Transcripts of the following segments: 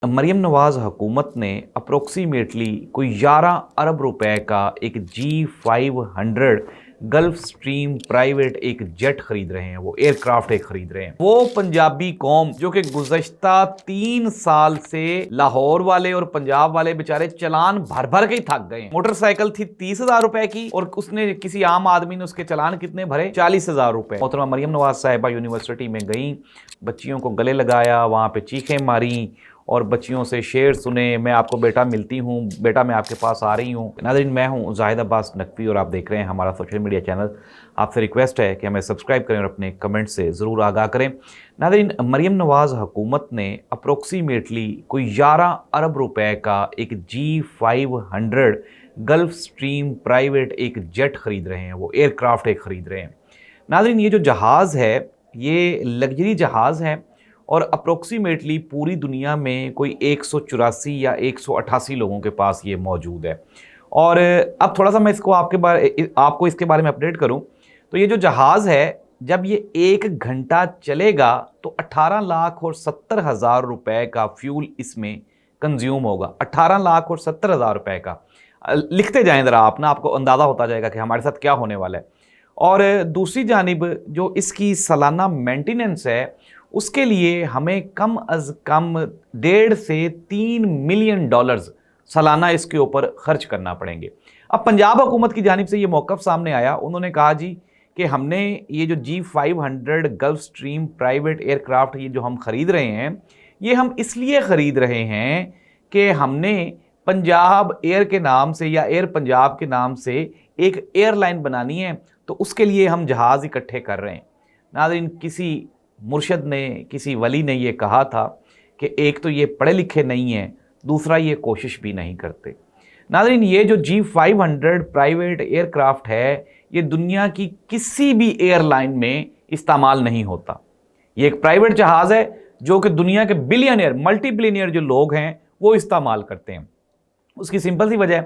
मरीम नवाज हुकूमत ने अप्रोक्सीमेटली कोई 11 अरब रुपए का एक G500 गल्फ स्ट्रीम प्राइवेट एक जेट खरीद रहे हैं। वो एयरक्राफ्ट एक खरीद रहे हैं। वो पंजाबी कौम जो कि गुज़श्ता 3 साल से लाहौर वाले और पंजाब वाले बेचारे चलान भर भर के ही थक गए हैं। मोटरसाइकिल थी 30,000 रुपए की और उसने किसी आम आदमी ने उसके चलान कितने भरे? 40,000 रुपए। मोहतरमा मरीम नवाज साहिबा यूनिवर्सिटी में गई, बच्चियों को गले लगाया, वहाँ पे चीखें मारी और बच्चियों से शेर सुने, मैं आपको बेटा मिलती हूँ, बेटा मैं आपके पास आ रही हूँ। नाज़रीन, मैं हूँ जाहिद अब्बास नकवी और आप देख रहे हैं हमारा सोशल मीडिया चैनल। आपसे रिक्वेस्ट है कि हमें सब्सक्राइब करें और अपने कमेंट से ज़रूर आगाह करें। नाज़रीन, मरीम नवाज हुकूमत ने अप्रोक्सीमेटली कोई 11 अरब रुपए का एक G500 गल्फ स्ट्रीम प्राइवेट एक जेट खरीद रहे हैं। वो एयरक्राफ्ट एक खरीद रहे हैं। नाज़रीन, ये जो जहाज़ है ये लग्जरी जहाज़ है और अप्रोक्सीमेटली पूरी दुनिया में कोई 184 या 188 लोगों के पास ये मौजूद है। और अब थोड़ा सा मैं आपको इसके बारे में अपडेट करूं तो ये जो जहाज़ है जब ये 1 घंटा चलेगा तो 18,70,000 रुपए का फ्यूल इसमें कंज्यूम होगा। 18,70,000 रुपए का। लिखते जाएं ज़रा आप ना, आपको अंदाज़ा होता जाएगा कि हमारे साथ क्या होने वाला है। और दूसरी जानिब जो इसकी सालाना मेंटेनेंस है उसके लिए हमें कम अज़ कम 1.5 से 3 मिलियन डॉलर्स सालाना इसके ऊपर खर्च करना पड़ेंगे। अब पंजाब हुकूमत की जानिब से ये मौक़िफ़ सामने आया, उन्होंने कहा जी कि हमने ये जो G500 gulf stream private aircraft ये जो हम ख़रीद रहे हैं, ये हम इसलिए ख़रीद रहे हैं कि हमने पंजाब एयर के नाम से या एयर पंजाब के नाम से एक एयरलाइन बनानी है, तो उसके लिए हम जहाज़ इकट्ठे कर रहे हैं। नाज़रीन, किसी मुर्शद ने, किसी वली ने ये कहा था कि एक तो ये पढ़े लिखे नहीं हैं, दूसरा ये कोशिश भी नहीं करते। नाज़रीन, ये जो G500 प्राइवेट एयरक्राफ्ट है ये दुनिया की किसी भी एयरलाइन में इस्तेमाल नहीं होता। ये एक प्राइवेट जहाज़ है जो कि दुनिया के बिलियनियर, मल्टी बिलियनियर जो लोग हैं वो इस्तेमाल करते हैं। उसकी सिंपल सी वजह है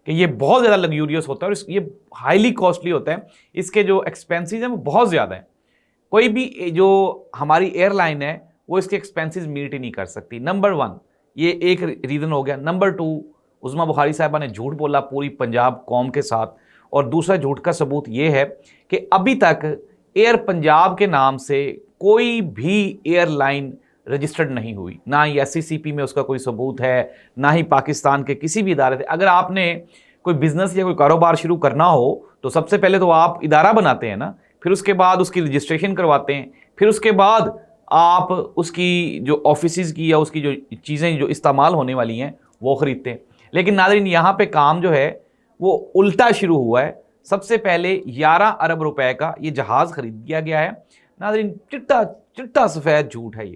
कि ये बहुत ज़्यादा लग्जूरियस होता है और ये हाईली कॉस्टली होता है। इसके जो एक्सपेंसेस हैं वो बहुत ज़्यादा हैं। कोई भी जो हमारी एयरलाइन है वो इसके एक्सपेंसेस मीट ही नहीं कर सकती। नंबर 1 ये एक रीज़न हो गया। नंबर 2, उज़मा बुखारी साहिबा ने झूठ बोला पूरी पंजाब कौम के साथ। और दूसरा झूठ का सबूत ये है कि अभी तक एयर पंजाब के नाम से कोई भी एयरलाइन रजिस्टर्ड नहीं हुई, ना ही SCCP में उसका कोई सबूत है, ना ही पाकिस्तान के किसी भी इदारे से। अगर आपने कोई बिज़नेस या कोई कारोबार शुरू करना हो तो सबसे पहले तो आप इदारा बनाते हैं ना, फिर उसके बाद उसकी रजिस्ट्रेशन करवाते हैं, फिर उसके बाद आप उसकी जो ऑफिसेज़ की या उसकी जो चीज़ें जो इस्तेमाल होने वाली हैं वो ख़रीदते हैं। लेकिन नाज़रीन, यहाँ पे काम जो है वो उल्टा शुरू हुआ है। सबसे पहले 11 अरब रुपए का ये जहाज़ ख़रीद दिया गया है। नाज़रीन, चिट्टा चिट्टा सफ़ेद झूठ है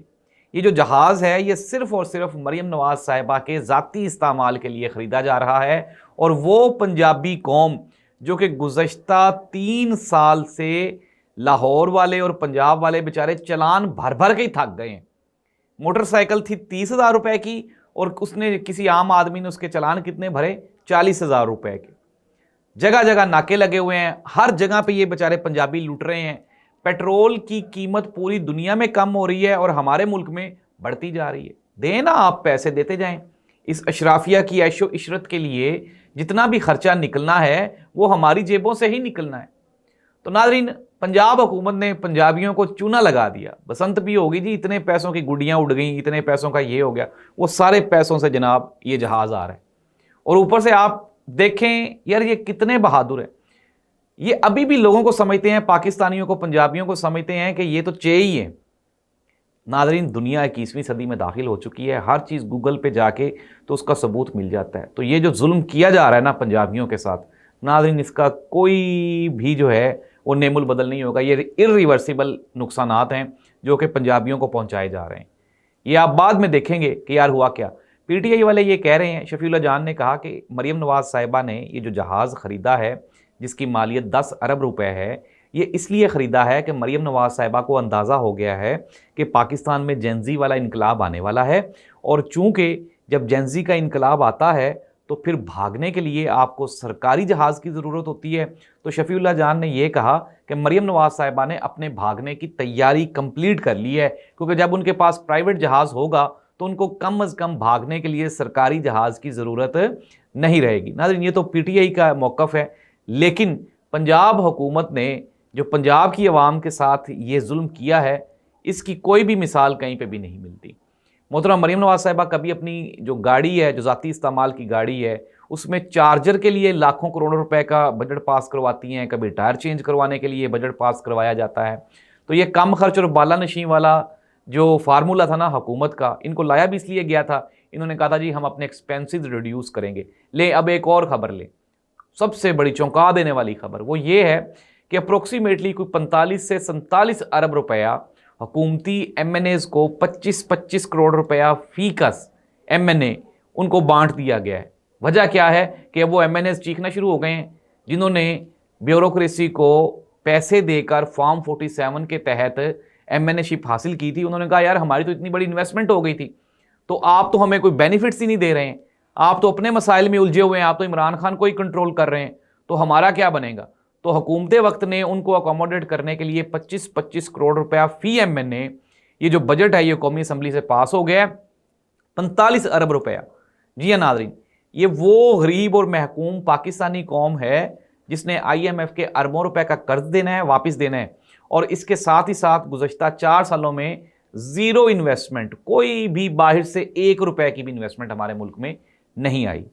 ये जो जहाज़ है ये सिर्फ़ और सिर्फ मरीम नवाज साहिबा के ज़ाती इस्तेमाल के लिए ख़रीदा जा रहा है। और वो पंजाबी कौम जो कि गुज़श्ता 3 साल से लाहौर वाले और पंजाब वाले बेचारे चलान भर भर के ही थक गए हैं। मोटरसाइकिल थी 30,000 रुपए की और उसने किसी आम आदमी ने उसके चलान कितने भरे? 40,000 रुपए के। जगह जगह नाके लगे हुए हैं, हर जगह पे ये बेचारे पंजाबी लूट रहे हैं। पेट्रोल की कीमत पूरी दुनिया में कम हो रही है और हमारे मुल्क में बढ़ती जा रही है। दें ना, आप पैसे देते जाएं। इस अशराफिया की ऐशो इशरत के लिए जितना भी खर्चा निकलना है वो हमारी जेबों से ही निकलना है। तो नाज़रीन, पंजाब हुकूमत ने पंजाबियों को चूना लगा दिया। बसंत भी होगी जी, इतने पैसों की गुड्डियाँ उड़ गई, इतने पैसों का ये हो गया। वो सारे पैसों से जनाब ये जहाज़ आ रहा है। और ऊपर से आप देखें यार, ये कितने बहादुर हैं। ये अभी भी लोगों को समझते हैं, पाकिस्तानियों को, पंजाबियों को समझते हैं कि ये तो चे ही है। नाज़रीन, दुनिया 21वीं सदी में दाखिल हो चुकी है। हर चीज़ गूगल पे जाके तो उसका सबूत मिल जाता है। तो ये जो जुल्म किया जा रहा है ना पंजाबियों के साथ, नाज़रीन, इसका कोई भी जो है वो नेमुल बदल नहीं होगा। ये इर्रिवर्सिबल नुकसानात हैं जो कि पंजाबियों को पहुँचाए जा रहे हैं। ये आप बाद में देखेंगे कि यार हुआ क्या। PTI वाले ये कह रहे हैं, शफीउल्लाह जान ने कहा कि मरीम नवाज साहिबा ने ये जो जहाज़ ख़रीदा है जिसकी मालियत 10 अरब रुपए है, ये इसलिए ख़रीदा है कि मरीम नवाज साहिबा को अंदाज़ा हो गया है कि पाकिस्तान में जेनज़ी वाला इनकलाब आने वाला है। और चूँकि जब जेनज़ी का इनकलाब आता है तो फिर भागने के लिए आपको सरकारी जहाज़ की ज़रूरत होती है। तो शफीउल्लाह जान ने यह कहा कि मरीम नवाज साहिबा ने अपने भागने की तैयारी कंप्लीट कर ली है, क्योंकि जब उनके पास प्राइवेट जहाज़ होगा तो उनको कम अज़ कम भागने के लिए सरकारी जहाज़ की ज़रूरत नहीं रहेगी। नाज़रीन, ये तो पीटीआई का मौक़िफ़ है, लेकिन पंजाब हुकूमत ने जो पंजाब की आवाम के साथ ये जुल्म किया है, इसकी कोई भी मिसाल कहीं पे भी नहीं मिलती। मोहतरम मरीम नवाज़ साहिबा कभी अपनी जो गाड़ी है, जो ज़ाती इस्तेमाल की गाड़ी है, उसमें चार्जर के लिए लाखों करोड़ों रुपए का बजट पास करवाती हैं, कभी टायर चेंज करवाने के लिए बजट पास करवाया जाता है। तो ये कम खर्च और बालानशी वाला जो फार्मूला था ना हुकूमत का, इनको लाया भी इसलिए गया था, इन्होंने कहा था जी हम अपने एक्सपेंसेस रिड्यूस करेंगे। ले अब एक और खबर ले, सबसे बड़ी चौंका देने वाली खबर वो ये है कि अप्रोक्सीमेटली कोई 45 से 47 अरब रुपया हुकूमती एमएनएज़ को 25-25 करोड़ रुपया फी कस एमएनए उनको बांट दिया गया है। वजह क्या है कि वो एमएनएज़ चीखना शुरू हो गए हैं, जिन्होंने ब्यूरोक्रेसी को पैसे देकर फॉर्म 47 के तहत एमएनएशिप हासिल की थी। उन्होंने कहा यार हमारी तो इतनी बड़ी इन्वेस्टमेंट हो गई थी, तो आप तो हमें कोई बेनिफिट्स ही नहीं दे रहे हैं, आप तो अपने मसाइल में उलझे हुए हैं, आप तो इमरान खान को ही कंट्रोल कर रहे हैं, तो हमारा क्या बनेगा। तो हुकूमत वक्त ने उनको अकोमोडेट करने के लिए 25-25 करोड़ रुपया फी एमएनए, ये जो बजट है ये कौमी असम्बली से पास हो गया, 45 अरब रुपया। जी हाँ नाज़रीन, ये वो गरीब और महकूम पाकिस्तानी कौम है जिसने IMF के अरबों रुपए का कर्ज देना है, वापस देना है, और इसके साथ ही साथ गुज़श्ता 4 सालों में ज़ीरो इन्वेस्टमेंट, कोई भी बाहर से 1 रुपए की भी इन्वेस्टमेंट हमारे मुल्क में नहीं आई।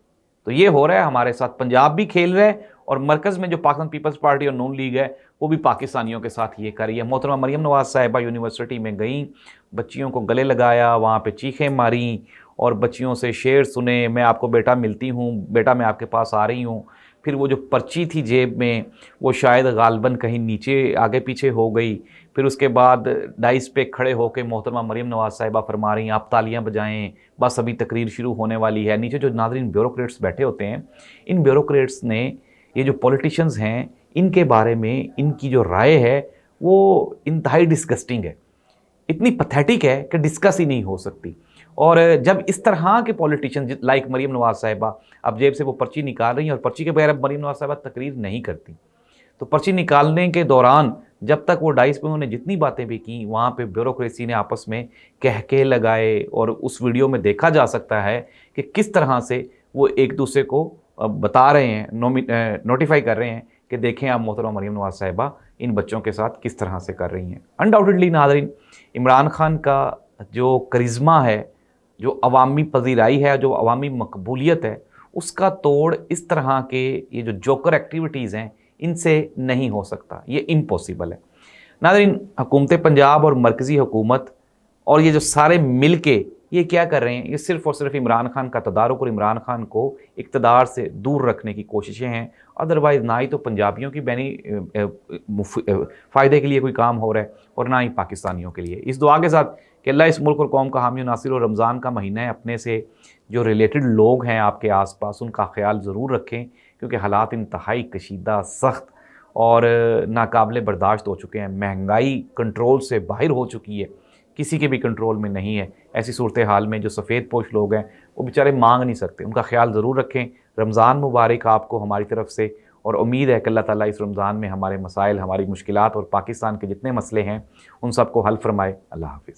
तो ये हो रहा है हमारे साथ, पंजाब भी खेल रहा है और मरकज़ में जो पाकिस्तान पीपल्स पार्टी और नून लीग है वो भी पाकिस्तानियों के साथ ये कर रही है। मोहतरमा मरीम नवाज़ साहिबा यूनिवर्सिटी में गई, बच्चियों को गले लगाया, वहाँ पे चीखें मारी और बच्चियों से शेर सुने, मैं आपको बेटा मिलती हूँ, बेटा मैं आपके पास आ रही हूँ। फिर वो जो पर्ची थी जेब में वो शायद गालबन कहीं नीचे आगे पीछे हो गई। फिर उसके बाद डाइस पे खड़े होकर मोहतरमा मरीम नवाज़ साहिबा फरमा रही हैं आप तालियां बजाएं, बस अभी तकरीर शुरू होने वाली है। नीचे जो नाज़रीन ब्यूरोक्रेट्स बैठे होते हैं, इन ब्यूरोक्रेट्स ने, ये जो पॉलिटिशियंस हैं, इनके बारे में इनकी जो राय है वो इंतहाई डिस्गस्टिंग है, इतनी पैथेटिक है कि डिस्कस ही नहीं हो सकती। और जब इस तरह के पॉलिटिशियन लाइक मरीम नवाज़ साहिबा अब जेब से वो पर्ची निकाल रही हैं और पर्ची के बगैर अब मरीम नवाज़ साहिबा तकरीर नहीं करती, तो पर्ची निकालने के दौरान जब तक वो डाइस पे उन्होंने जितनी बातें भी की, वहाँ पे ब्यूरोक्रेसी ने आपस में कहके लगाए और उस वीडियो में देखा जा सकता है कि किस तरह से वो एक दूसरे को बता रहे हैं, नोटिफाई कर रहे हैं कि देखें आप मोहतरमा मरीम नवाज़ साहिबा इन बच्चों के साथ किस तरह से कर रही हैं। अनडाउटेडली नाज़रीन, इमरान खान का जो करिश्मा है, जो अवामी पजीराई है, जो अवामी मकबूलियत है, उसका तोड़ इस तरह के ये जो जोकर एक्टिविटीज़ हैं इनसे नहीं हो सकता, ये इम्पॉसिबल है। नाज़रीन, हुकूमत पंजाब और मरकज़ी हुकूमत और ये जो सारे मिल के ये क्या कर रहे हैं, ये सिर्फ़ और सिर्फ इमरान खान का तदारुक और इमरान खान को इक़्तिदार से दूर रखने की कोशिशें हैं। अदरवाइज़ ना ही तो पंजाबियों की फ़ायदे के लिए कोई काम हो रहा है और ना ही पाकिस्तानियों के लिए। इस दुआ के साथ कि अल्लाह इस मुल्क और कौम का हामी नासिर, और रमज़ान का महीना है, अपने से जो रिलेटेड लोग हैं आपके आसपास उनका ख्याल ज़रूर रखें, क्योंकि हालात इंतहाई कशीदा, सख्त और नाकाबिले बर्दाश्त हो चुके हैं। महंगाई कंट्रोल से बाहर हो चुकी है, किसी के भी कंट्रोल में नहीं है। ऐसी सूरत हाल में जो सफ़ेद पोश लोग हैं वो बेचारे मांग नहीं सकते, उनका ख्याल ज़रूर रखें। रमज़ान मुबारक आपको हमारी तरफ से, और उम्मीद है कि अल्लाह ताला इस रमज़ान में हमारे मसाइल, हमारी मुश्किलात और पाकिस्तान के जितने मसले हैं उन सब को हल फरमाए। अल्लाह हाफ़िज़।